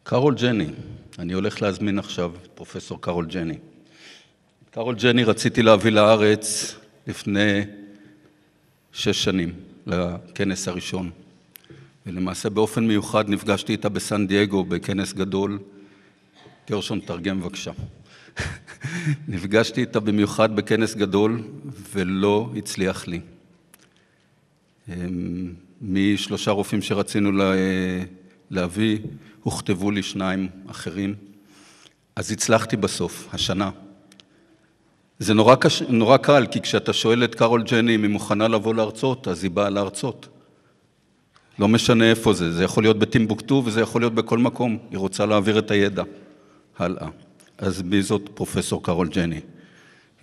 קרול ג'ני, אני הולך להזמין עכשיו את פרופסור קרול ג'ני. קרול ג'ני רציתי להביא לארץ לפני 6 שנים, לכנס הראשון. ולמעשה באופן מיוחד נפגשתי איתה בסן דייגו, בכנס גדול. גרשון, תרגם בבקשה. נפגשתי איתה במיוחד בכנס גדול, ולא הצליח לי. מ3 רופאים שרצינו להביא, הוכתבו לי 2 אחרים. אז הצלחתי בסוף, השנה. זה נורא קל, כי כשאתה שואל את קרול ג'ני אם היא מוכנה לבוא להרצות, אז היא באה להרצות. לא משנה איפה זה, זה יכול להיות בטימבוקטו וזה יכול להיות בכל מקום. היא רוצה להעביר את הידע הלאה. אז מי זאת פרופסור קרול ג'ני?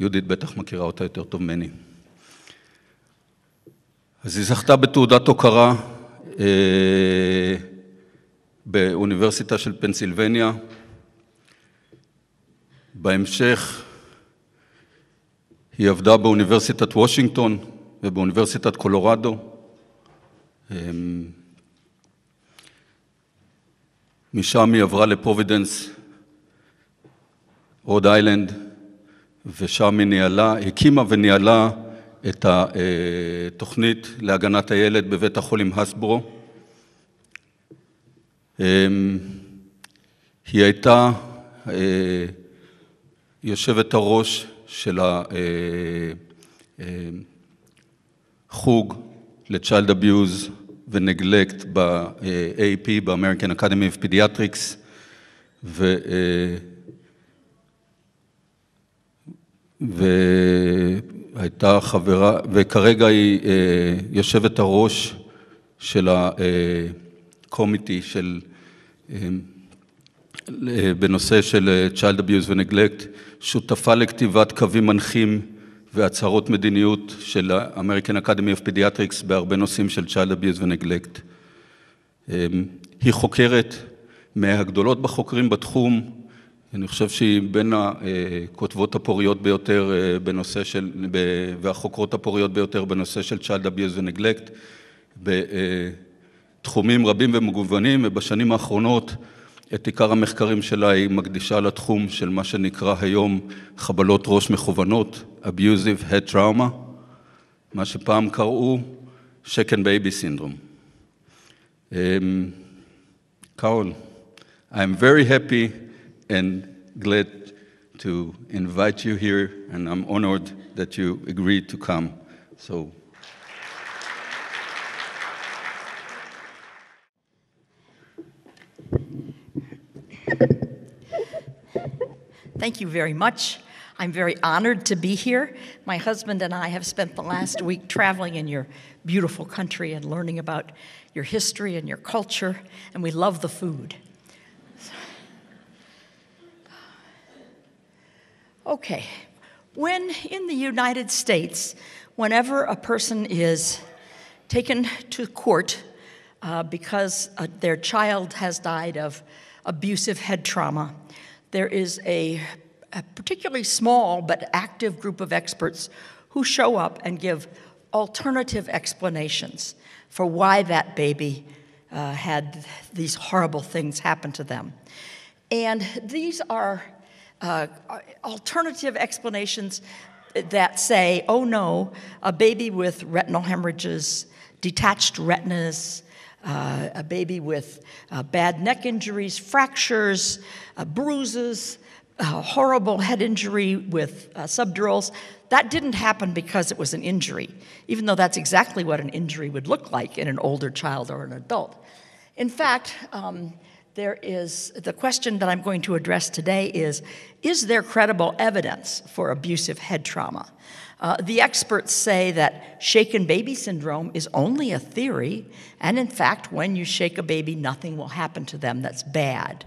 יהודית בטח מכירה אותה יותר טוב ממני. אז היא זכתה בתעודת הוקרה באוניברסיטה של פנסילבניה. בהמשך היא עבדה באוניברסיטת וושינגטון ובאוניברסיטת קולורדו. משם היא עברה לפרובידנס, רוד איילנד, ושם היא הקימה וניהלה את התוכנית להגנת הילד בבית החולים הסברו. היא הייתה יושבת הראש של החוג ל-Child Abuse ו-Neglect ב-AP, ב-American Academy of Pediatrics, והייתה חברה, וכרגע היא יושבת הראש של הקומיטי בנושא של Child Abuse ו-Neglect, שותפה לכתיבת קווים מנחים והצהרות מדיניות של American Academy of Pediatrics בהרבה נושאים של Child Abuse ו-Neglect. היא חוקרת מהגדולות בחוקרים בתחום, אני חושב שהיא בין הכותבות הפוריות ביותר בנושא של, והחוקרות הפוריות ביותר בנושא של Child Abuse ו-Neglect, בתחומים רבים ומגוונים, ובשנים האחרונות את עיקר המחקרים שלה היא מקדישה לתחום של מה שנקרא היום חבלות ראש מכוונות, Abusive Head Trauma, מה שפעם קראו Shaken Baby Syndrome. Carole, I'm very happy and glad to invite you here, and I'm honored that you agreed to come. So. Thank you very much. I'm very honored to be here. My husband and I have spent the last week traveling in your beautiful country and learning about your history and your culture, and we love the food. Okay, when in the United States, whenever a person is taken to court because their child has died of abusive head trauma, there is a particularly small but active group of experts who show up and give alternative explanations for why that baby had these horrible things happen to them. And these are alternative explanations that say, oh no, a baby with retinal hemorrhages, detached retinas, a baby with bad neck injuries, fractures, bruises, horrible head injury with subdurals, that didn't happen because it was an injury, even though that's exactly what an injury would look like in an older child or an adult. In fact, the question that I'm going to address today is there credible evidence for abusive head trauma? The experts say that shaken baby syndrome is only a theory, and in fact, when you shake a baby, nothing will happen to them that's bad.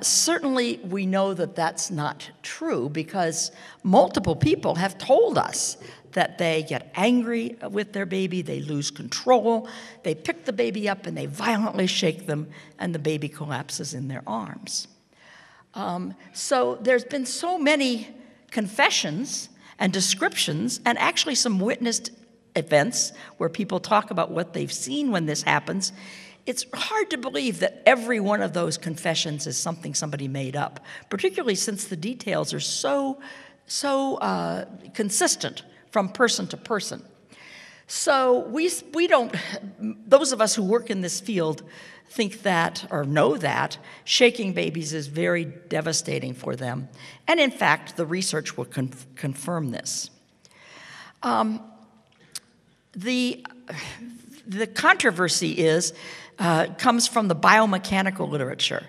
Certainly, we know that that's not true because multiple people have told us that they get angry with their baby, they lose control, they pick the baby up and they violently shake them, and the baby collapses in their arms. So there's been so many confessions and descriptions, and actually some witnessed events where people talk about what they've seen when this happens, it's hard to believe that every one of those confessions is something somebody made up, particularly since the details are so consistent from person to person. So we don't, those of us who work in this field think that, or know that, shaking babies is very devastating for them. And in fact, the research will confirm this. The controversy comes from the biomechanical literature.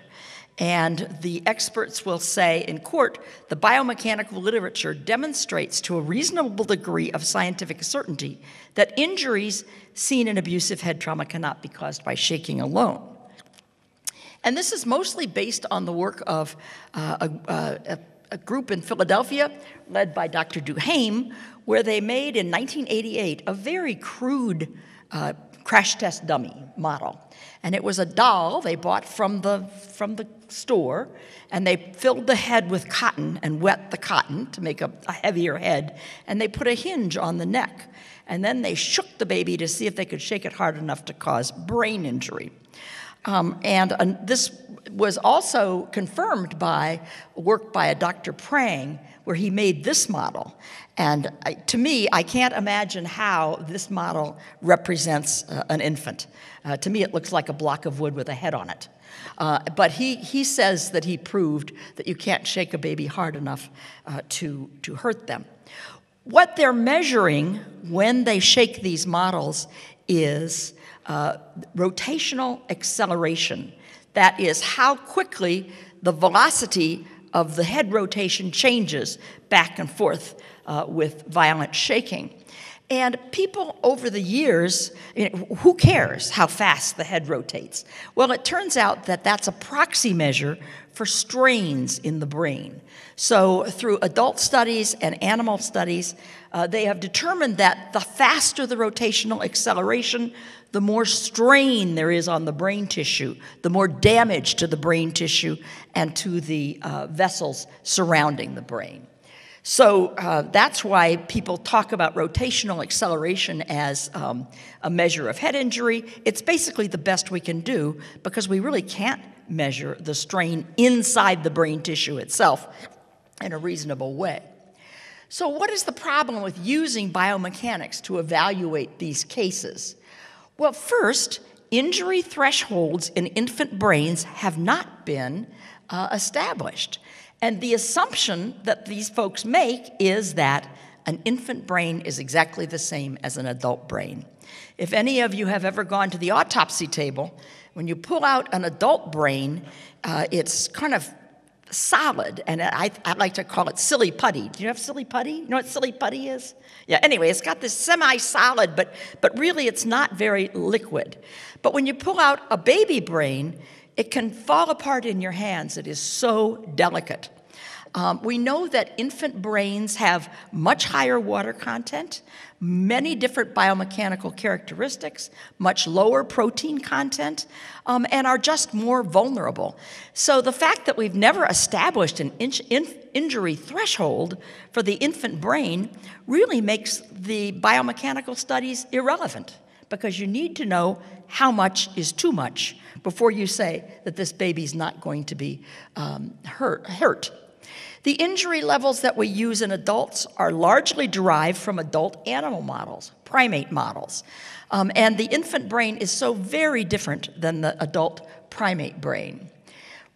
And the experts will say in court, the biomechanical literature demonstrates to a reasonable degree of scientific certainty that injuries seen in abusive head trauma cannot be caused by shaking alone. And this is mostly based on the work of a group in Philadelphia led by Dr. Duhaime, where they made in 1988 a very crude crash test dummy model. And it was a doll they bought from the store, and they filled the head with cotton and wet the cotton to make a heavier head, and they put a hinge on the neck. And then they shook the baby to see if they could shake it hard enough to cause brain injury. This was also confirmed by work by a Dr. Prang, where he made this model. And to me, I can't imagine how this model represents an infant. To me, it looks like a block of wood with a head on it. But he says that he proved that you can't shake a baby hard enough to hurt them. What they're measuring when they shake these models is rotational acceleration. That is how quickly the velocity of the head rotation changes back and forth with violent shaking. And people over the years, who cares how fast the head rotates? Well, it turns out that that's a proxy measure for strains in the brain. So through adult studies and animal studies, they have determined that the faster the rotational acceleration, the more strain there is on the brain tissue, the more damage to the brain tissue and to the vessels surrounding the brain. So that's why people talk about rotational acceleration as a measure of head injury. It's basically the best we can do because we really can't measure the strain inside the brain tissue itself in a reasonable way. So what is the problem with using biomechanics to evaluate these cases? Well, first, injury thresholds in infant brains have not been established. And the assumption that these folks make is that an infant brain is exactly the same as an adult brain. If any of you have ever gone to the autopsy table, when you pull out an adult brain, it's kind of solid, and I like to call it silly putty. Do you have silly putty? You know what silly putty is? Yeah, anyway, it's got this semi-solid, but really it's not very liquid. But when you pull out a baby brain, it can fall apart in your hands. It is so delicate. We know that infant brains have much higher water content, many different biomechanical characteristics, much lower protein content, and are just more vulnerable. So the fact that we've never established an injury threshold for the infant brain really makes the biomechanical studies irrelevant, because you need to know how much is too much before you say that this baby's not going to be hurt. The injury levels that we use in adults are largely derived from adult animal models, primate models. And the infant brain is so very different than the adult primate brain.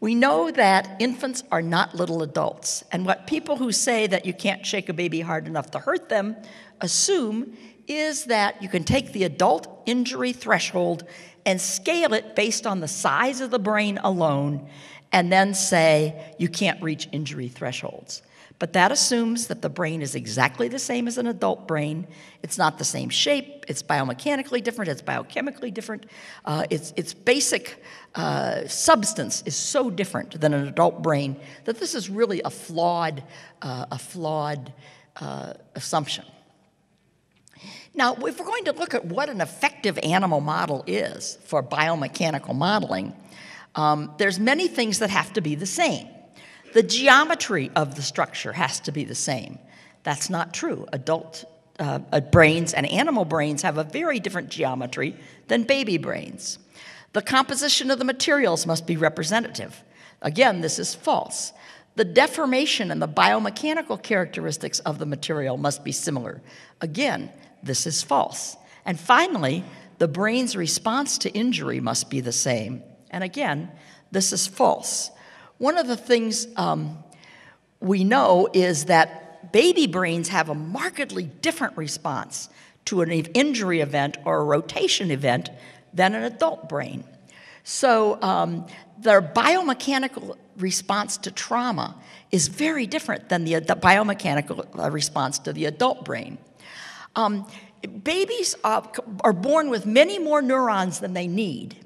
We know that infants are not little adults. And what people who say that you can't shake a baby hard enough to hurt them assume is that you can take the adult injury threshold and scale it based on the size of the brain alone, and then say you can't reach injury thresholds. But that assumes that the brain is exactly the same as an adult brain. It's not the same shape. It's biomechanically different. It's biochemically different. Its basic substance is so different than an adult brain that this is really a flawed assumption. Now, if we're going to look at what an effective animal model is for biomechanical modeling, there's many things that have to be the same. The geometry of the structure has to be the same. That's not true. Adult brains and animal brains have a very different geometry than baby brains. The composition of the materials must be representative. Again, this is false. The deformation and the biomechanical characteristics of the material must be similar. Again, this is false. And finally, the brain's response to injury must be the same. And again, this is false. One of the things we know is that baby brains have a markedly different response to an injury event or a rotation event than an adult brain. So their biomechanical response to trauma is very different than the biomechanical response to the adult brain. Babies are born with many more neurons than they need.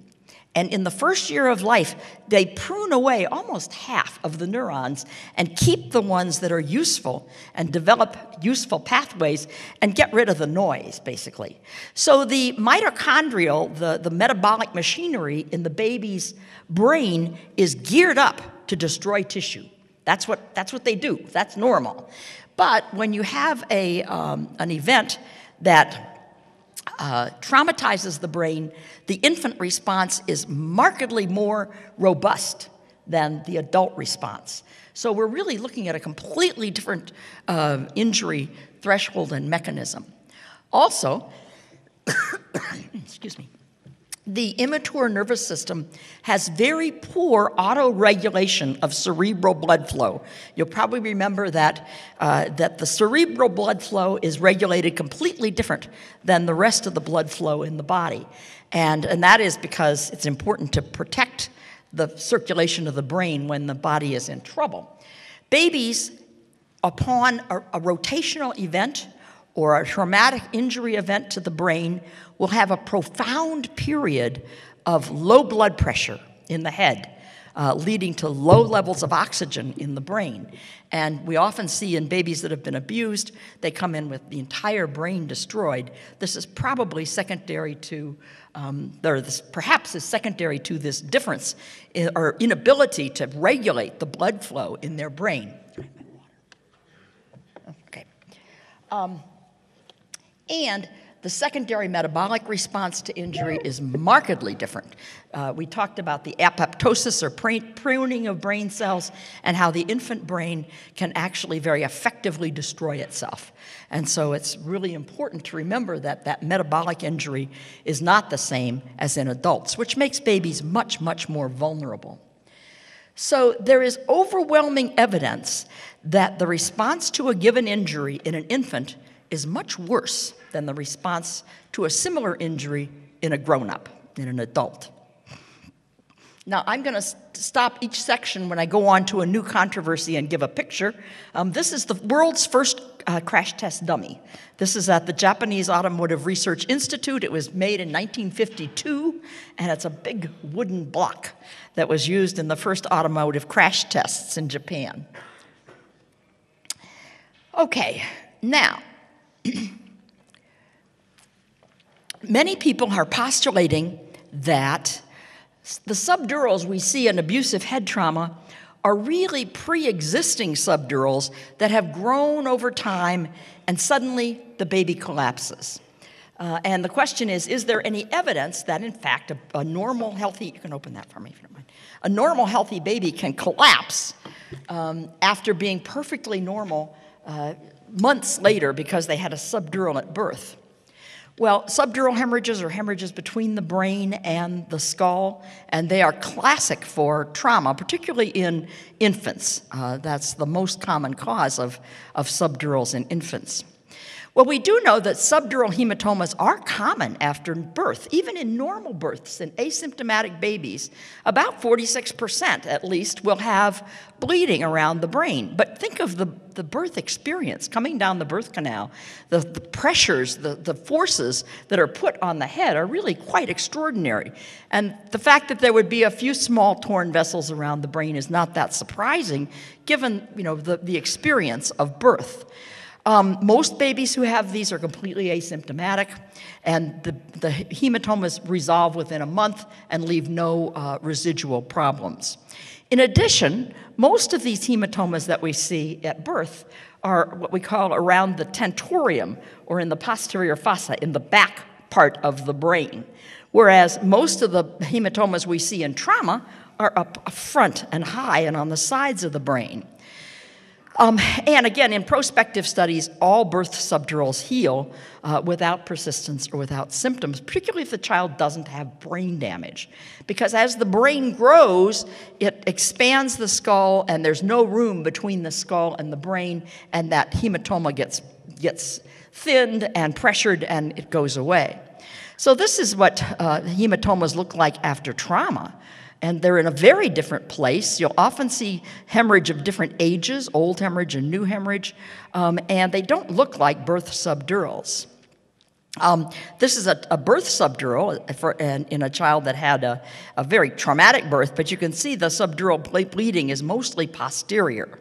And in the first year of life, they prune away almost half of the neurons and keep the ones that are useful and develop useful pathways and get rid of the noise, basically. So the mitochondrial, the metabolic machinery in the baby's brain is geared up to destroy tissue. That's what they do. That's normal. But when you have an event that traumatizes the brain, the infant response is markedly more robust than the adult response. So we're really looking at a completely different injury threshold and mechanism. Also, excuse me, the immature nervous system has very poor autoregulation of cerebral blood flow. You'll probably remember that, that the cerebral blood flow is regulated completely different than the rest of the blood flow in the body. And that is because it's important to protect the circulation of the brain when the body is in trouble. Babies, upon a rotational event or a traumatic injury event to the brain, will have a profound period of low blood pressure in the head, leading to low levels of oxygen in the brain. And we often see in babies that have been abused, they come in with the entire brain destroyed. This is probably secondary to, perhaps is secondary to this difference or inability to regulate the blood flow in their brain. Okay. And the secondary metabolic response to injury is markedly different. We talked about the apoptosis or pruning of brain cells and how the infant brain can actually very effectively destroy itself. And so it's really important to remember that that metabolic injury is not the same as in adults, which makes babies much, much more vulnerable. So there is overwhelming evidence that the response to a given injury in an infant is much worse than the response to a similar injury in a grown-up, in an adult. Now, I'm going to stop each section when I go on to a new controversy and give a picture. This is the world's first crash test dummy. This is at the Japanese Automotive Research Institute. It was made in 1952, and it's a big wooden block that was used in the first automotive crash tests in Japan. Okay, now, many people are postulating that the subdurals we see in abusive head trauma are really pre-existing subdurals that have grown over time and suddenly the baby collapses. And the question is there any evidence that, in fact, a normal, healthy, you can open that for me if you don't mind, a normal, healthy baby can collapse after being perfectly normal months later because they had a subdural at birth? Well, subdural hemorrhages are hemorrhages between the brain and the skull, and they are classic for trauma, particularly in infants. That's the most common cause of subdurals in infants. Well, we do know that subdural hematomas are common after birth, even in normal births in asymptomatic babies. About 46% at least will have bleeding around the brain. But think of the birth experience coming down the birth canal. The pressures, the forces that are put on the head are really quite extraordinary. And the fact that there would be a few small torn vessels around the brain is not that surprising, given the experience of birth. Most babies who have these are completely asymptomatic, and the hematomas resolve within a month and leave no residual problems. In addition, most of these hematomas that we see at birth are what we call around the tentorium, or in the posterior fossa, in the back part of the brain, whereas most of the hematomas we see in trauma are up front and high and on the sides of the brain. And again, in prospective studies, all birth subdurals heal without persistence or without symptoms, particularly if the child doesn't have brain damage. Because as the brain grows, it expands the skull, and there's no room between the skull and the brain, and that hematoma gets thinned and pressured, and it goes away. So this is what hematomas look like after trauma. And they're in a very different place. You'll often see hemorrhage of different ages, old hemorrhage and new hemorrhage, and they don't look like birth subdurals. This is a birth subdural in a child that had a very traumatic birth, but you can see the subdural bleeding is mostly posterior.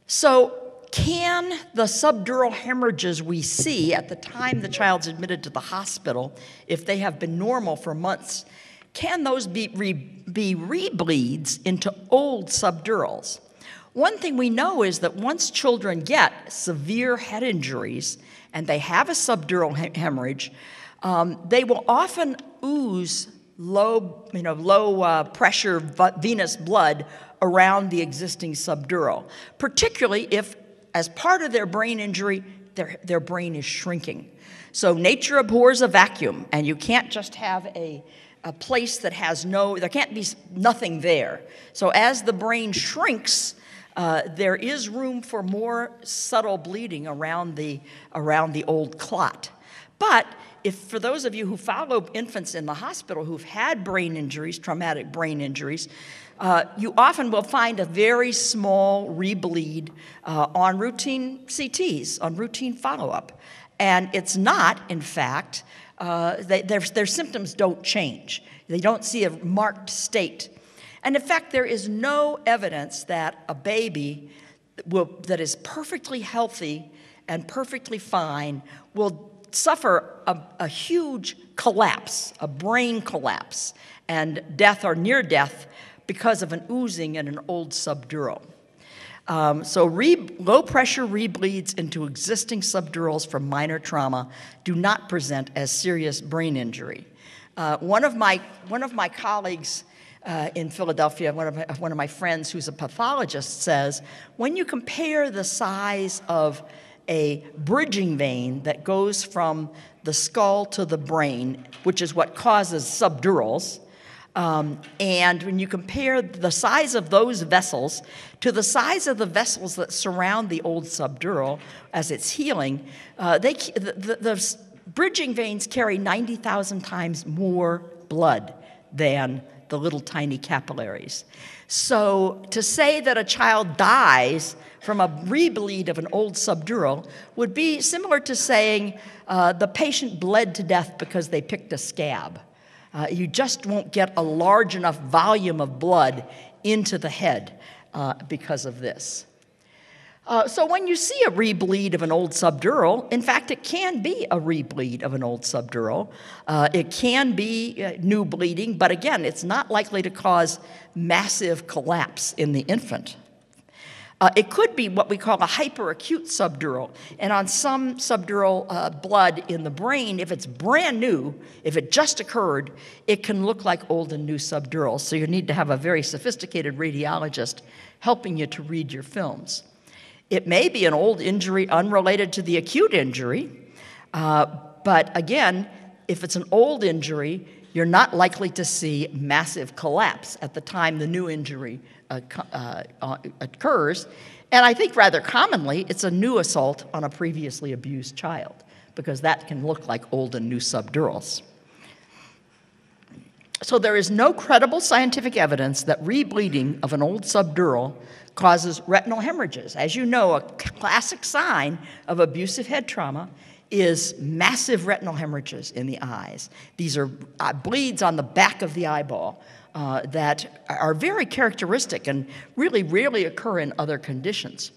So can the subdural hemorrhages we see at the time the child's admitted to the hospital, if they have been normal for months, can those be rebleeds into old subdurals? One thing we know is that once children get severe head injuries and they have a subdural hemorrhage, they will often ooze low pressure venous blood around the existing subdural, particularly if, as part of their brain injury, their brain is shrinking. So nature abhors a vacuum, and you can't just have a place that has there can't be nothing there. So as the brain shrinks, there is room for more subtle bleeding around the old clot. But for those of you who follow infants in the hospital who've had brain injuries, traumatic brain injuries, you often will find a very small rebleed on routine CTs, on routine follow-up. And it's not, in fact, their symptoms don't change. They don't see a marked state. And in fact, there is no evidence that a baby that is perfectly healthy and perfectly fine will suffer a huge collapse, a brain collapse, and death or near death because of an oozing in an old subdural. So low-pressure rebleeds into existing subdurals from minor trauma do not present as serious brain injury. One of my colleagues in Philadelphia, one of my friends who's a pathologist, says, when you compare the size of a bridging vein that goes from the skull to the brain, which is what causes subdurals, and when you compare the size of those vessels to the size of the vessels that surround the old subdural as it's healing, the bridging veins carry 90,000 times more blood than the little tiny capillaries. So to say that a child dies from a rebleed of an old subdural would be similar to saying the patient bled to death because they picked a scab. You just won't get a large enough volume of blood into the head because of this. So when you see a rebleed of an old subdural, in fact, it can be a rebleed of an old subdural. It can be new bleeding, but again, it's not likely to cause massive collapse in the infant. It could be what we call a hyperacute subdural, and on some subdural blood in the brain, if it's brand new, if it just occurred, it can look like old and new subdurals, so you need to have a very sophisticated radiologist helping you to read your films. It may be an old injury unrelated to the acute injury, but again, if it's an old injury, you're not likely to see massive collapse at the time the new injury occurs. And I think rather commonly, it's a new assault on a previously abused child, because that can look like old and new subdurals. So there is no credible scientific evidence that rebleeding of an old subdural causes retinal hemorrhages. As you know, a classic sign of abusive head trauma is massive retinal hemorrhages in the eyes. These are bleeds on the back of the eyeball that are very characteristic and really rarely occur in other conditions.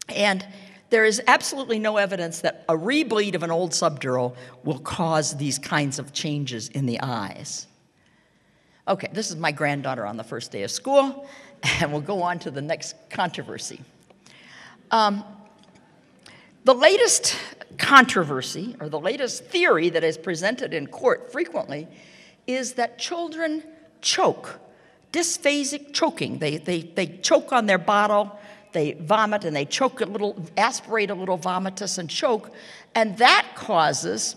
And there is absolutely no evidence that a rebleed of an old subdural will cause these kinds of changes in the eyes. Okay, this is my granddaughter on the first day of school, and we'll go on to the next controversy. The latest controversy, or the latest theory that is presented in court frequently, is that children choke, dysphasic choking. They choke on their bottle, they vomit, and they choke a little, aspirate a little vomitus and choke, and that causes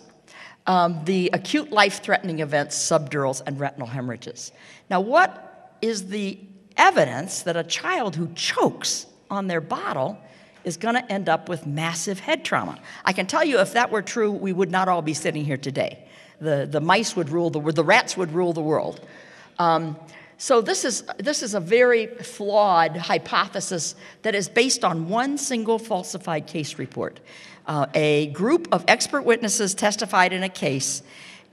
the acute life-threatening events, subdurals, and retinal hemorrhages. Now, what is the evidence that a child who chokes on their bottle is going to end up with massive head trauma? I can tell you, if that were true, we would not all be sitting here today. The mice would rule the rats would rule the world. So this is a very flawed hypothesis that is based on one single falsified case report. A group of expert witnesses testified in a case,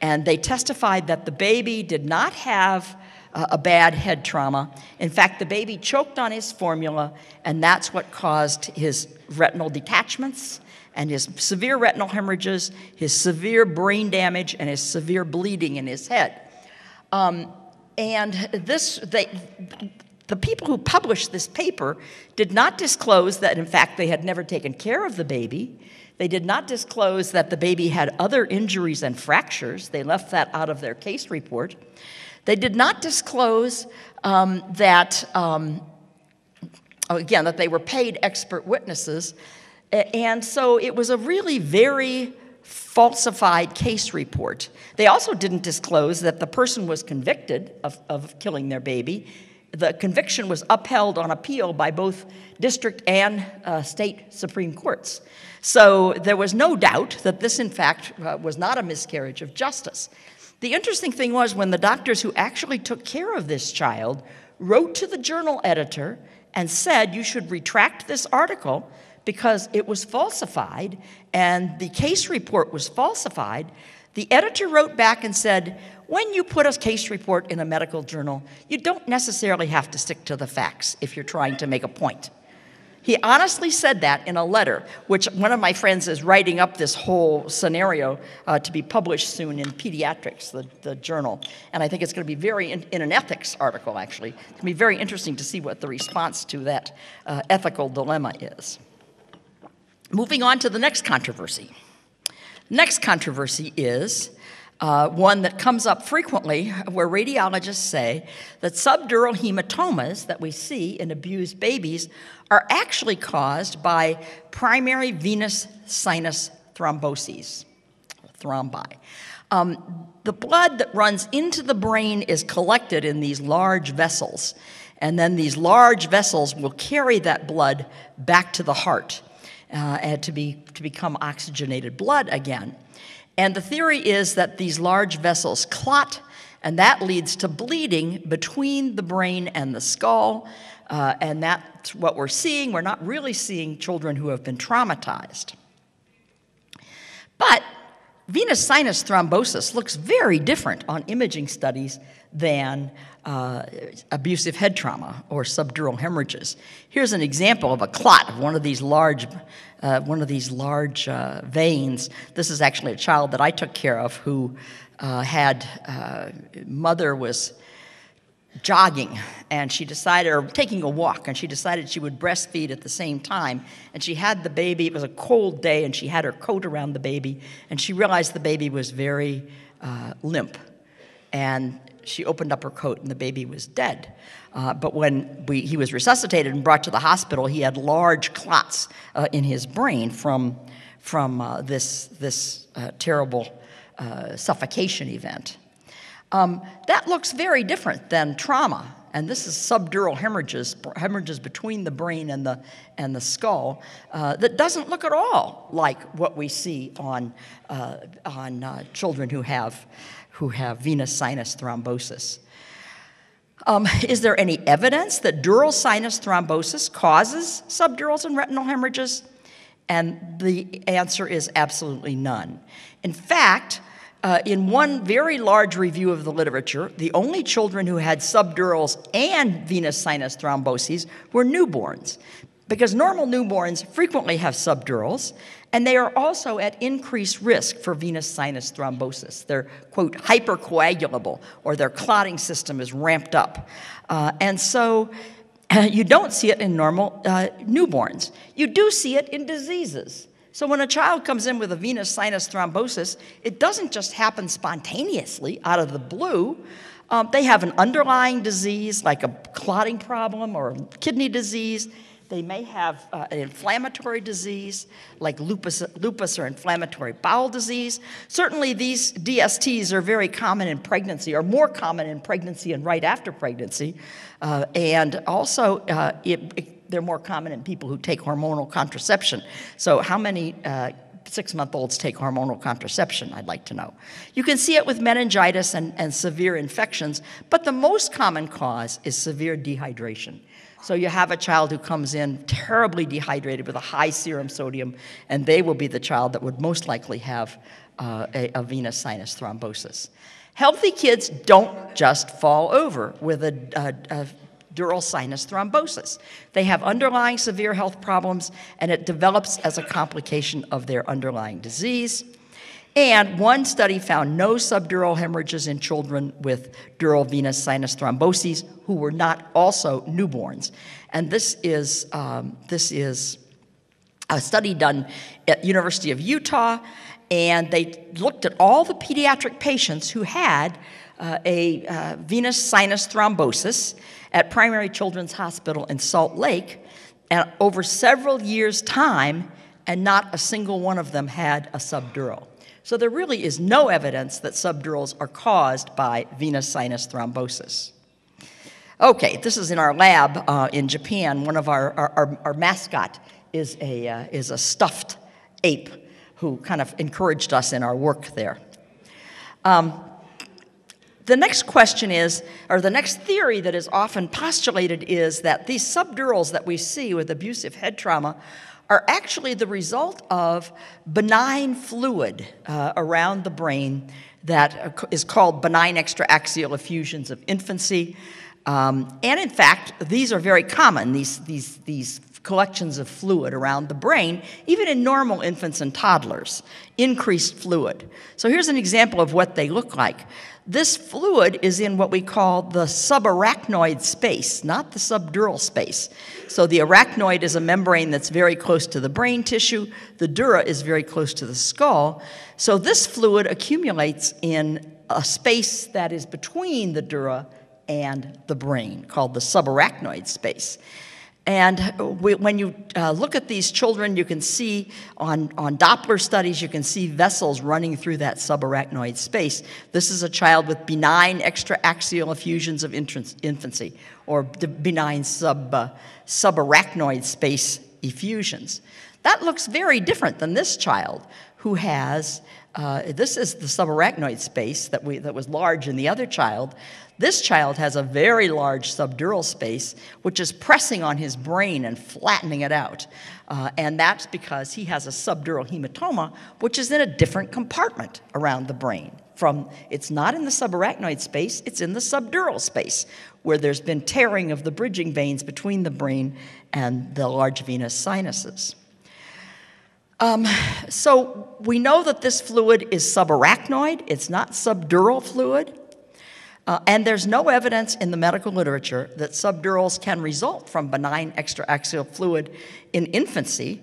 and they testified that the baby did not have a bad head trauma. In fact, the baby choked on his formula, and that's what caused his retinal detachments and his severe retinal hemorrhages, his severe brain damage, and his severe bleeding in his head. And the people who published this paper did not disclose that, in fact, they had never taken care of the baby. They did not disclose that the baby had other injuries and fractures. They left that out of their case report. They did not disclose that they were paid expert witnesses. And so it was a really very falsified case report. They also didn't disclose that the person was convicted of killing their baby. The conviction was upheld on appeal by both district and state Supreme Courts. So there was no doubt that this, in fact, was not a miscarriage of justice. The interesting thing was when the doctors who actually took care of this child wrote to the journal editor and said, you should retract this article because it was falsified and the case report was falsified, the editor wrote back and said, when you put a case report in a medical journal, you don't necessarily have to stick to the facts if you're trying to make a point. He honestly said that in a letter, which one of my friends is writing up this whole scenario to be published soon in Pediatrics, the journal. And I think it's going to be in an ethics article, actually. It's going to be very interesting to see what the response to that ethical dilemma is. Moving on to the next controversy. Next controversy is one that comes up frequently where radiologists say that subdural hematomas that we see in abused babies are actually caused by primary venous sinus thromboses, thrombi. The blood that runs into the brain is collected in these large vessels, and then these large vessels will carry that blood back to the heart and to become oxygenated blood again. And the theory is that these large vessels clot, and that leads to bleeding between the brain and the skull, and that's what we're seeing. We're not really seeing children who have been traumatized. But venous sinus thrombosis looks very different on imaging studies than abusive head trauma or subdural hemorrhages. Here's an example of a clot of one of these large veins. This is actually a child that I took care of who mother was jogging, and she decided, or taking a walk, and she decided she would breastfeed at the same time. And she had the baby, it was a cold day, and she had her coat around the baby, and she realized the baby was very limp. And she opened up her coat, and the baby was dead. But when he was resuscitated and brought to the hospital, he had large clots in his brain from this terrible suffocation event. That looks very different than trauma, and this is subdural hemorrhages between the brain and the skull that doesn't look at all like what we see on children who have venous sinus thrombosis. Is there any evidence that dural sinus thrombosis causes subdurals and retinal hemorrhages? And the answer is absolutely none. In fact, in one very large review of the literature, the only children who had subdurals and venous sinus thromboses were newborns, because normal newborns frequently have subdurals, and they are also at increased risk for venous sinus thrombosis. They're, quote, hypercoagulable, or their clotting system is ramped up. And so you don't see it in normal newborns. You do see it in diseases. So when a child comes in with a venous sinus thrombosis, it doesn't just happen spontaneously out of the blue. They have an underlying disease like a clotting problem or kidney disease. They may have an inflammatory disease like lupus or inflammatory bowel disease. Certainly these DSTs are very common in pregnancy, or more common in pregnancy and right after pregnancy. And also they're more common in people who take hormonal contraception. So how many 6-month-olds take hormonal contraception, I'd like to know. You can see it with meningitis and severe infections, but the most common cause is severe dehydration. So you have a child who comes in terribly dehydrated with a high serum sodium, and they will be the child that would most likely have a venous sinus thrombosis. Healthy kids don't just fall over with a dural sinus thrombosis. They have underlying severe health problems, and it develops as a complication of their underlying disease. And one study found no subdural hemorrhages in children with dural venous sinus thromboses who were not also newborns. And this is a study done at University of Utah, and they looked at all the pediatric patients who had a venous sinus thrombosis at Primary Children's Hospital in Salt Lake, and over several years' time, and not a single one of them had a subdural. So there really is no evidence that subdurals are caused by venous sinus thrombosis. Okay, this is in our lab in Japan. One of our mascot is a stuffed ape who kind of encouraged us in our work there. The next question is, or the next theory that is often postulated is that these subdurals that we see with abusive head trauma are actually the result of benign fluid around the brain that is called benign extraaxial effusions of infancy. And in fact, these are very common, these collections of fluid around the brain, even in normal infants and toddlers, increased fluid. So here's an example of what they look like. This fluid is in what we call the subarachnoid space, not the subdural space. So the arachnoid is a membrane that's very close to the brain tissue. The dura is very close to the skull. So this fluid accumulates in a space that is between the dura and the brain, called the subarachnoid space. And when you look at these children, you can see on Doppler studies, you can see vessels running through that subarachnoid space. This is a child with benign extraaxial effusions of infancy, or benign subarachnoid space effusions. That looks very different than this child who has, this is the subarachnoid space that was large in the other child. This child has a very large subdural space, which is pressing on his brain and flattening it out. And that's because he has a subdural hematoma, which is in a different compartment around the brain. It's not in the subarachnoid space, it's in the subdural space, where there's been tearing of the bridging veins between the brain and the large venous sinuses. So we know that this fluid is subarachnoid, it's not subdural fluid. And there's no evidence in the medical literature that subdurals can result from benign extraaxial fluid in infancy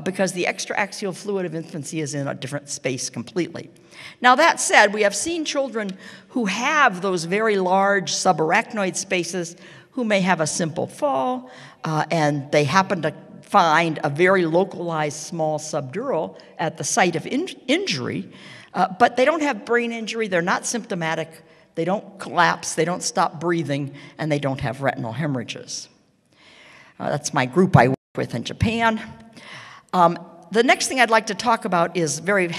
because the extraaxial fluid of infancy is in a different space completely. Now that said, we have seen children who have those very large subarachnoid spaces who may have a simple fall and they happen to find a very localized small subdural at the site of injury, but they don't have brain injury, they're not symptomatic, they don't collapse, they don't stop breathing, and they don't have retinal hemorrhages. That's my group I work with in Japan. The next thing I'd like to talk about is very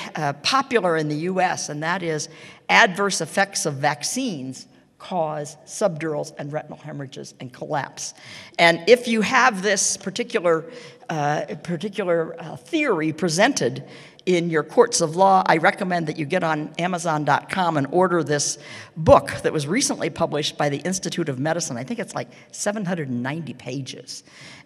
popular in the US, and that is adverse effects of vaccines cause subdurals and retinal hemorrhages and collapse. And if you have this particular theory presented in your courts of law, I recommend that you get on Amazon.com and order this book that was recently published by the Institute of Medicine. I think it's like 790 pages.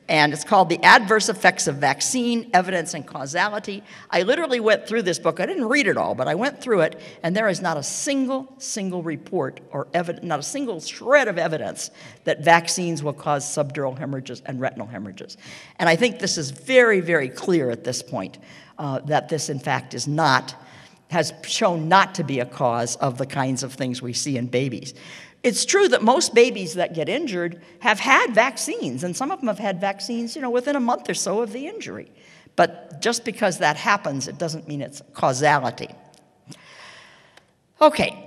And it's called The Adverse Effects of Vaccine, Evidence and Causality. I literally went through this book. I didn't read it all, but I went through it, and there is not a single report or not a single shred of evidence that vaccines will cause subdural hemorrhages and retinal hemorrhages. And I think this evidence is very, very clear at this point that this, in fact, has shown not to be a cause of the kinds of things we see in babies. It's true that most babies that get injured have had vaccines, and some of them have had vaccines, within a month or so of the injury. But just because that happens, it doesn't mean it's causality. Okay,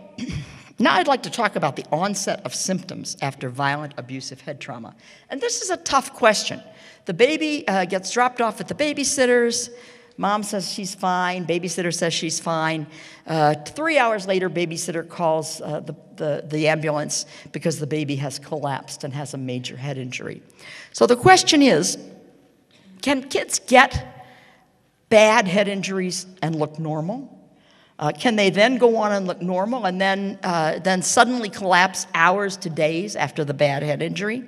now I'd like to talk about the onset of symptoms after violent abusive head trauma. And this is a tough question. The baby gets dropped off at the babysitter's. Mom says she's fine. Babysitter says she's fine. 3 hours later, babysitter calls the ambulance because the baby has collapsed and has a major head injury. So the question is, can kids get bad head injuries and look normal? Can they then go on and look normal and then suddenly collapse hours to days after the bad head injury?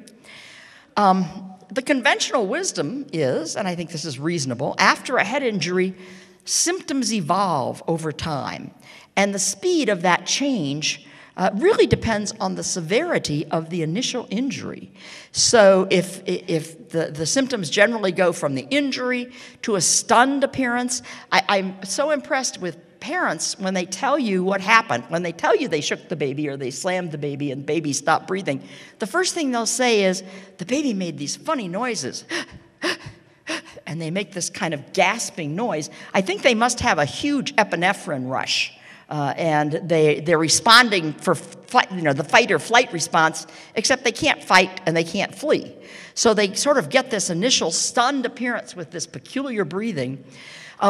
The conventional wisdom is, and I think this is reasonable, after a head injury, symptoms evolve over time. And the speed of that change really depends on the severity of the initial injury. So if the symptoms generally go from the injury to a stunned appearance, I'm so impressed with parents when they tell you what happened, when they tell you they shook the baby or they slammed the baby and the baby stopped breathing, the first thing they'll say is, the baby made these funny noises. And they make this kind of gasping noise. I think they must have a huge epinephrine rush. And they're responding for the fight or flight response, except they can't fight and they can't flee. So they sort of get this initial stunned appearance with this peculiar breathing,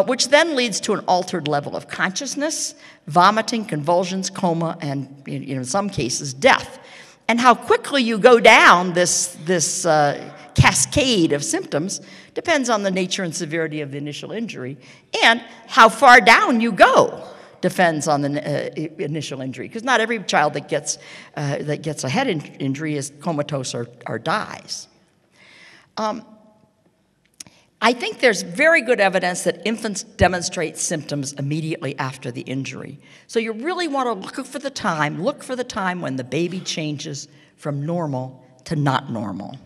which then leads to an altered level of consciousness, vomiting, convulsions, coma, and in some cases, death. And how quickly you go down this cascade of symptoms depends on the nature and severity of the initial injury, and how far down you go depends on the initial injury, because not every child that gets a head injury is comatose or dies. I think there's very good evidence that infants demonstrate symptoms immediately after the injury. So you really want to look for the time when the baby changes from normal to not normal.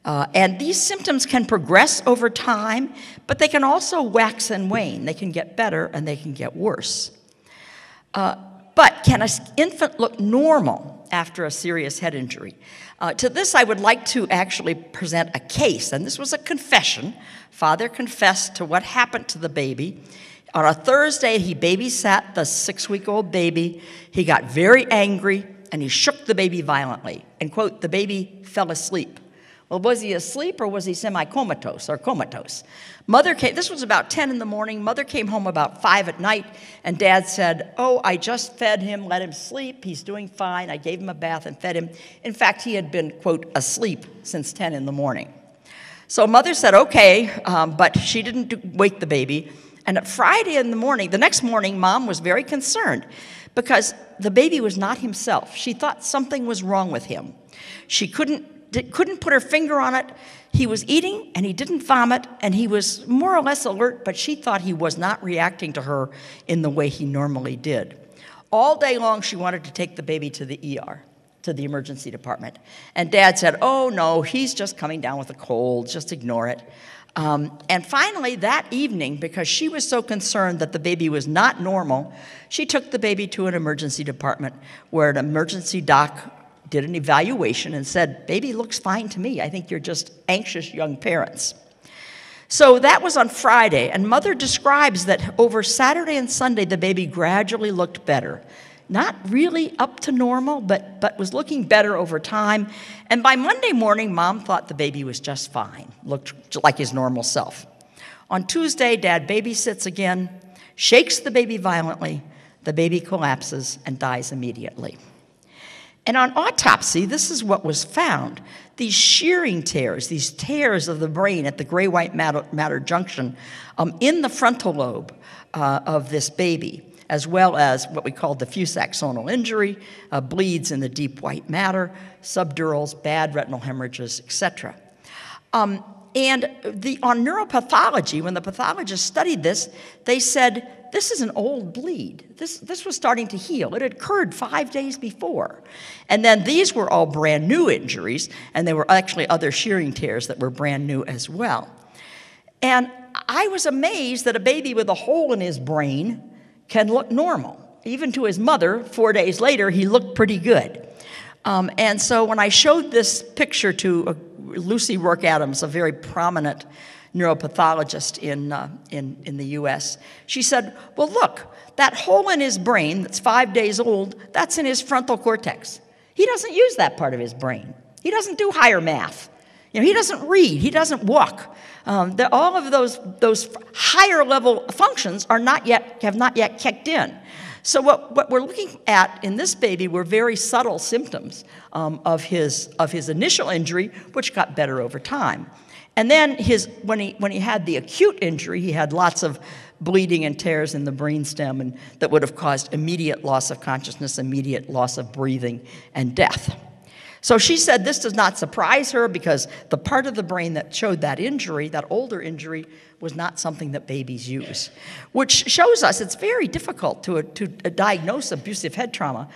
And these symptoms can progress over time, but they can also wax and wane. They can get better and they can get worse. But can an infant look normal after a serious head injury? To this, I would like to actually present a case, and this was a confession. Father confessed to what happened to the baby. On a Thursday, he babysat the 6-week-old baby. He got very angry, and he shook the baby violently. And, quote, the baby fell asleep. Well, was he asleep or was he semi-comatose or comatose? This was about 10 in the morning. Mother came home about 5 at night, and Dad said, oh, I just fed him, let him sleep. He's doing fine. I gave him a bath and fed him. In fact, he had been, quote, asleep since 10 in the morning. So Mother said, okay, but she didn't wake the baby. And at Friday in the morning, the next morning, Mom was very concerned because the baby was not himself. She thought something was wrong with him. She couldn't put her finger on it. He was eating, and he didn't vomit, and he was more or less alert, but she thought he was not reacting to her in the way he normally did. All day long, she wanted to take the baby to the ER, to the emergency department. And Dad said, oh, no, he's just coming down with a cold. Just ignore it. And finally, that evening, because she was so concerned that the baby was not normal, she took the baby to an emergency department where an emergency doc did an evaluation and said, baby looks fine to me. I think you're just anxious young parents. So that was on Friday, and Mother describes that over Saturday and Sunday, the baby gradually looked better. Not really up to normal, but was looking better over time. And by Monday morning, Mom thought the baby was just fine, looked like his normal self. On Tuesday, Dad babysits again, shakes the baby violently, the baby collapses and dies immediately. And on autopsy, this is what was found. These shearing tears, these tears of the brain at the gray-white matter junction in the frontal lobe of this baby, as well as what we call diffuse axonal injury, bleeds in the deep white matter, subdurals, bad retinal hemorrhages, etc. On neuropathology, when the pathologists studied this, they said, this is an old bleed. This was starting to heal. It had occurred 5 days before. And then these were all brand new injuries, and there were actually other shearing tears that were brand new as well. And I was amazed that a baby with a hole in his brain can look normal. Even to his mother, 4 days later, he looked pretty good. And so when I showed this picture to Lucy Rourke-Adams, a very prominent neuropathologist in the U.S., she said, well, look, that hole in his brain that's 5 days old, that's in his frontal cortex. He doesn't use that part of his brain. He doesn't do higher math. He doesn't read. He doesn't walk. All of those higher level functions have not yet kicked in. So what we're looking at in this baby were very subtle symptoms of his initial injury, which got better over time. And then when he had the acute injury, he had lots of bleeding and tears in the brainstem, and that would have caused immediate loss of consciousness, immediate loss of breathing, and death. So she said this does not surprise her because the part of the brain that showed that injury, that older injury, was not something that babies use, which shows us it's very difficult to diagnose abusive head trauma.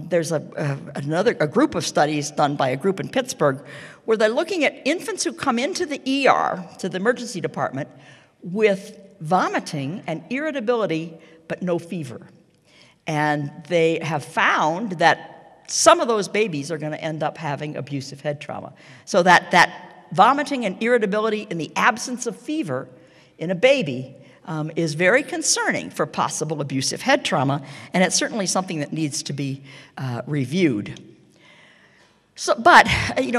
There's a group of studies done by a group in Pittsburgh where they're looking at infants who come into the ER, to the emergency department, with vomiting and irritability, but no fever. And they have found that some of those babies are going to end up having abusive head trauma. So that vomiting and irritability in the absence of fever in a baby is very concerning for possible abusive head trauma, and it's certainly something that needs to be reviewed. But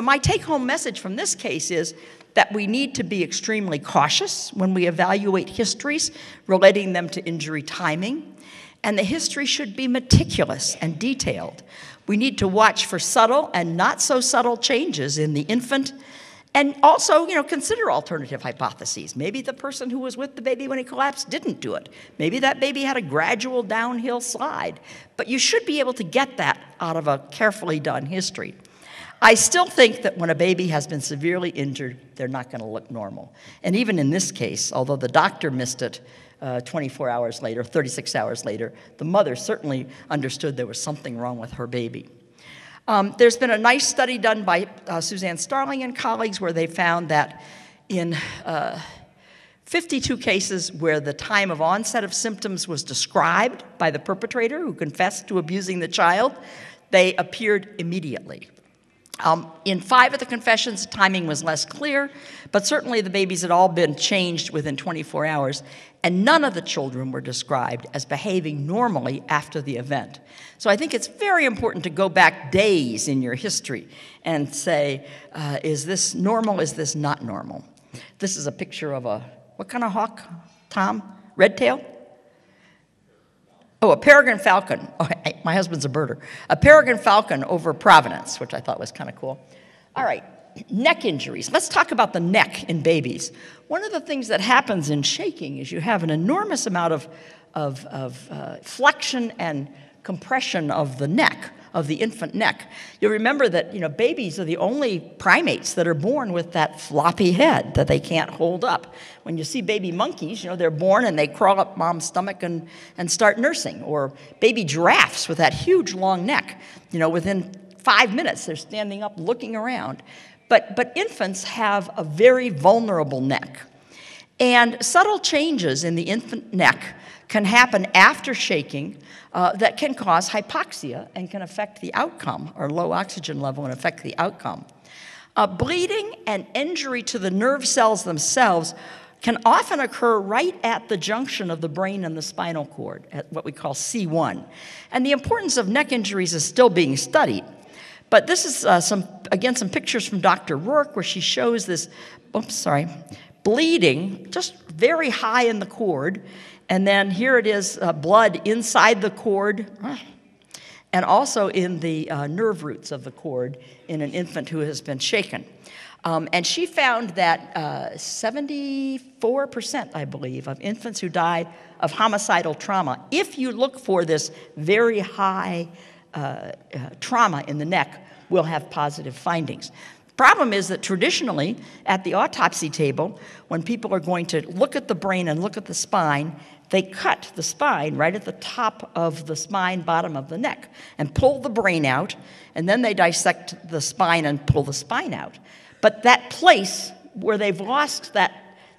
my take-home message from this case is that we need to be extremely cautious when we evaluate histories, relating them to injury timing, and the history should be meticulous and detailed. We need to watch for subtle and not so subtle changes in the infant, and also, consider alternative hypotheses. Maybe the person who was with the baby when he collapsed didn't do it. Maybe that baby had a gradual downhill slide. But you should be able to get that out of a carefully done history. I still think that when a baby has been severely injured, they're not going to look normal. And even in this case, although the doctor missed it 24 hours later, 36 hours later, the mother certainly understood there was something wrong with her baby. There's been a nice study done by Suzanne Starling and colleagues where they found that in 52 cases where the time of onset of symptoms was described by the perpetrator who confessed to abusing the child, they appeared immediately. In 5 of the confessions, timing was less clear, but certainly the babies had all been changed within 24 hours, and none of the children were described as behaving normally after the event. So I think it's very important to go back days in your history and say, is this normal, is this not normal? This is a picture of what kind of hawk, Tom? Red tail? Oh, a peregrine falcon. Oh, my husband's a birder. A peregrine falcon over Providence, which I thought was kind of cool. All right, neck injuries. Let's talk about the neck in babies. One of the things that happens in shaking is you have an enormous amount of flexion and compression of the neck, of the infant neck. You'll remember that babies are the only primates that are born with that floppy head that they can't hold up. When you see baby monkeys, they're born and they crawl up mom's stomach and start nursing. Or baby giraffes with that huge long neck. Within 5 minutes they're standing up looking around. But infants have a very vulnerable neck. And subtle changes in the infant neck can happen after shaking that can cause hypoxia and can affect the outcome, or low oxygen level and affect the outcome. Bleeding and injury to the nerve cells themselves can often occur right at the junction of the brain and the spinal cord, at what we call C1. And the importance of neck injuries is still being studied. But this is some pictures from Dr. Rourke where she shows this, bleeding just very high in the cord. And then here it is, blood inside the cord, and also in the nerve roots of the cord in an infant who has been shaken. And she found that 74%, I believe, of infants who die of homicidal trauma, if you look for this very high trauma in the neck, will have positive findings. The problem is that traditionally, at the autopsy table, when people are going to look at the brain and look at the spine, they cut the spine right at the top of the spine, bottom of the neck, and pull the brain out, and then they dissect the spine and pull the spine out. But that place where they've lost that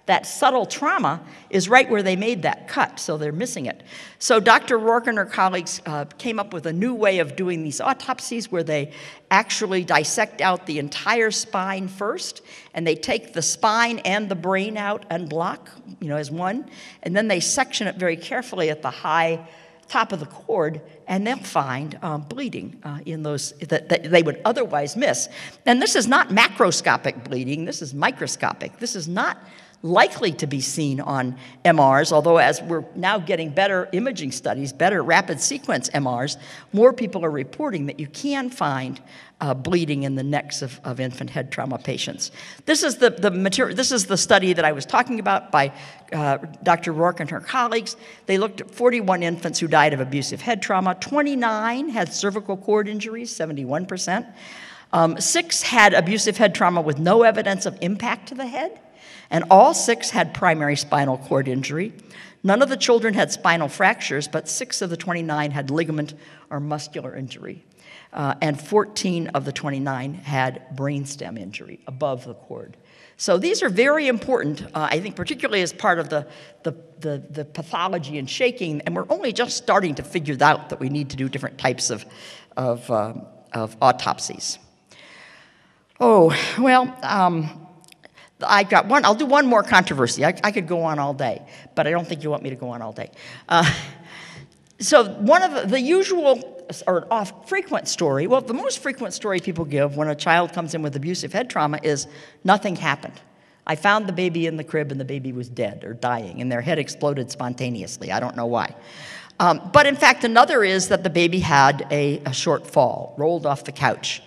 that subtle trauma is right where they made that cut, so they're missing it. So Dr. Rourke and her colleagues came up with a new way of doing these autopsies where they actually dissect out the entire spine first, and they take the spine and the brain out and block, as one, and then they section it very carefully at the high top of the cord, and they'll find bleeding in those that they would otherwise miss. And this is not macroscopic bleeding, this is microscopic. This is not likely to be seen on MRs, although as we're now getting better imaging studies, better rapid sequence MRs, more people are reporting that you can find bleeding in the necks of infant head trauma patients. This is the material. This is the study that I was talking about by Dr. Rourke and her colleagues. They looked at 41 infants who died of abusive head trauma. 29 had cervical cord injuries, 71%. 6 had abusive head trauma with no evidence of impact to the head. And all 6 had primary spinal cord injury. None of the children had spinal fractures, but 6 of the 29 had ligament or muscular injury. And 14 of the 29 had brainstem injury above the cord. So these are very important, I think, particularly as part of the pathology and shaking, and we're only just starting to figure out that we need to do different types of autopsies. Oh, well, I got one. I'll do one more controversy. I could go on all day, but I don't think you want me to go on all day. So one of the usual or frequent story, well, the most frequent story people give when a child comes in with abusive head trauma is nothing happened. I found the baby in the crib and the baby was dead or dying and their head exploded spontaneously. I don't know why. But in fact, another is that the baby had a short fall, rolled off the couch.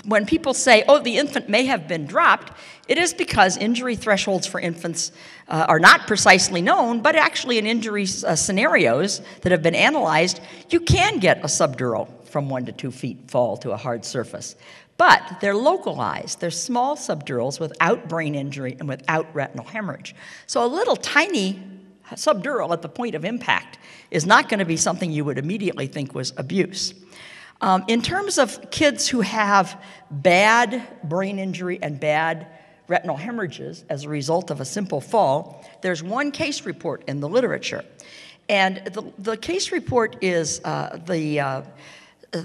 When people say, oh, the infant may have been dropped, it is because injury thresholds for infants are not precisely known, but actually in injury scenarios that have been analyzed, you can get a subdural from 1 to 2 feet fall to a hard surface. But they're localized. They're small subdurals without brain injury and without retinal hemorrhage. So a little tiny subdural at the point of impact is not going to be something you would immediately think was abuse. In terms of kids who have bad brain injury and bad retinal hemorrhages as a result of a simple fall, there's one case report in the literature. And the case report is the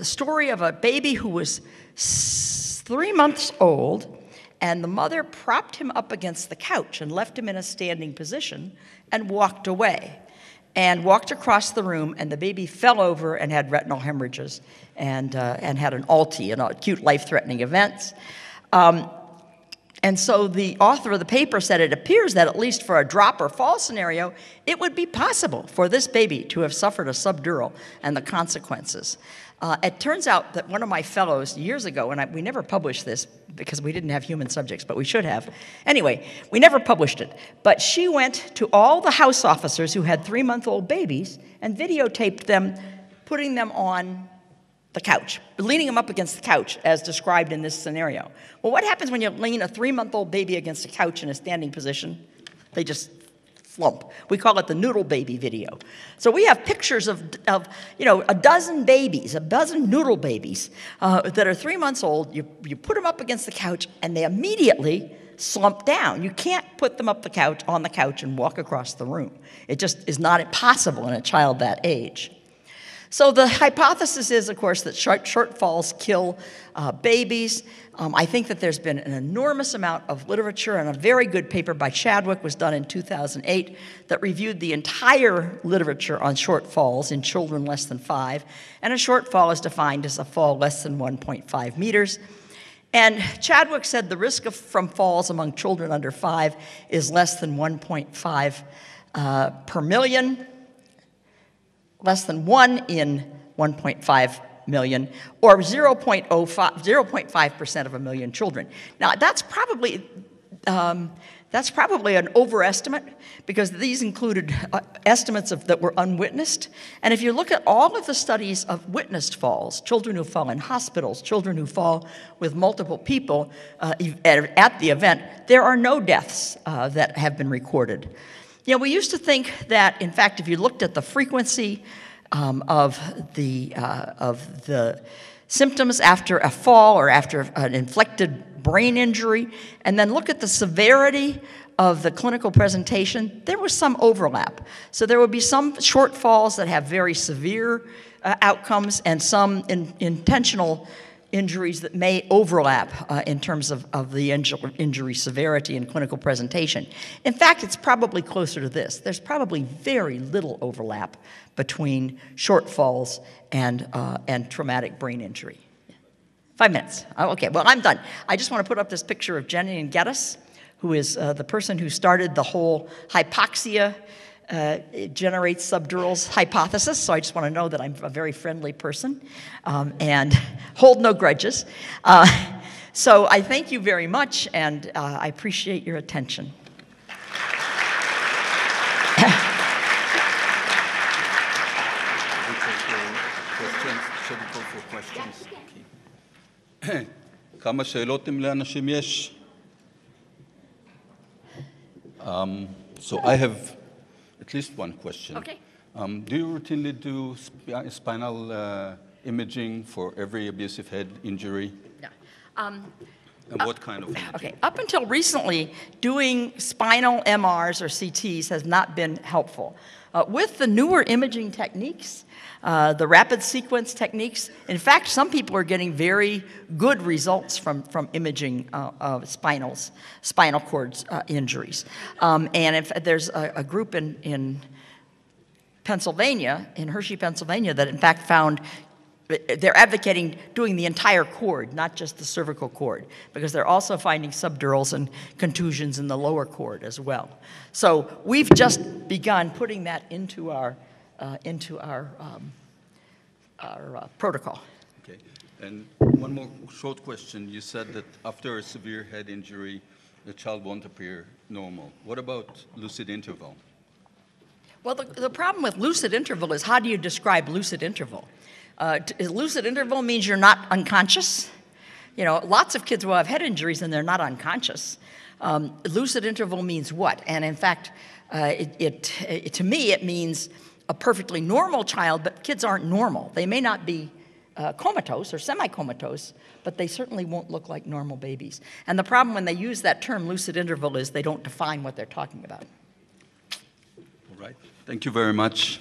story of a baby who was 3 months old, and the mother propped him up against the couch and left him in a standing position and walked away. And walked across the room, and the baby fell over and had retinal hemorrhages and had an ALTI, an acute life-threatening event. And so the author of the paper said it appears that at least for a drop or fall scenario, it would be possible for this baby to have suffered a subdural and the consequences. It turns out that one of my fellows years ago, and we never published this because we didn't have human subjects, but we should have. Anyway, we never published it. But she went to all the house officers who had 3-month-old babies and videotaped them, putting them on the couch, leaning them up against the couch as described in this scenario. Well, what happens when you lean a 3-month-old baby against a couch in a standing position? They just slump. We call it the Noodle baby video. So we have pictures of a dozen babies, a dozen Noodle babies that are 3 months old. You put them up against the couch, and they immediately slump down. You can't put them on the couch and walk across the room. It just is not possible in a child that age. So the hypothesis is, of course, that short falls kill babies. I think that there's been an enormous amount of literature, and a very good paper by Chadwick was done in 2008 that reviewed the entire literature on short falls in children less than 5. And a short fall is defined as a fall less than 1.5 meters. And Chadwick said the risk from falls among children under 5 is less than 1.5 per million. Less than 1 in 1.5 million, or 0.5% of a million children. Now, that's probably an overestimate, because these included estimates that were unwitnessed. And if you look at all of the studies of witnessed falls, children who fall in hospitals, children who fall with multiple people at the event, there are no deaths that have been recorded. We used to think that, in fact, if you looked at the frequency of the symptoms after a fall or after an inflicted brain injury, and then look at the severity of the clinical presentation, there was some overlap. So there would be some shortfalls that have very severe outcomes and some intentional injuries that may overlap in terms of the injury severity and clinical presentation. In fact, it's probably closer to this. There's probably very little overlap between shortfalls and traumatic brain injury. 5 minutes. Oh, okay, well, I'm done. I just want to put up this picture of Jenny and Geddes, who is the person who started the whole hypoxia generates subdurals hypothesis, so I just want to know that I'm a very friendly person and hold no grudges. So I thank you very much, and I appreciate your attention. כמה שאלות לאנשים יש? So I have at least one question. Okay. Do you routinely do spinal imaging for every abusive head injury? No. And what kind of imaging? Okay. Up until recently, doing spinal MRs or CTs has not been helpful. With the newer imaging techniques, the rapid sequence techniques, in fact, some people are getting very good results from imaging of spinal cord injuries. And if there's a group in Pennsylvania, in Hershey, Pennsylvania, that in fact found they're advocating doing the entire cord, not just the cervical cord, because they're also finding subdurals and contusions in the lower cord as well. So we've just begun putting that into our protocol. Okay. And one more short question. You said that after a severe head injury, the child won't appear normal. What about lucid interval? Well, the problem with lucid interval is, how do you describe lucid interval? Lucid interval means you're not unconscious. You know, lots of kids will have head injuries and they're not unconscious. Lucid interval means what? And in fact, to me, it means a perfectly normal child, but kids aren't normal. They may not be comatose or semi-comatose, but they certainly won't look like normal babies. And the problem when they use that term lucid interval is they don't define what they're talking about. All right. Thank you very much.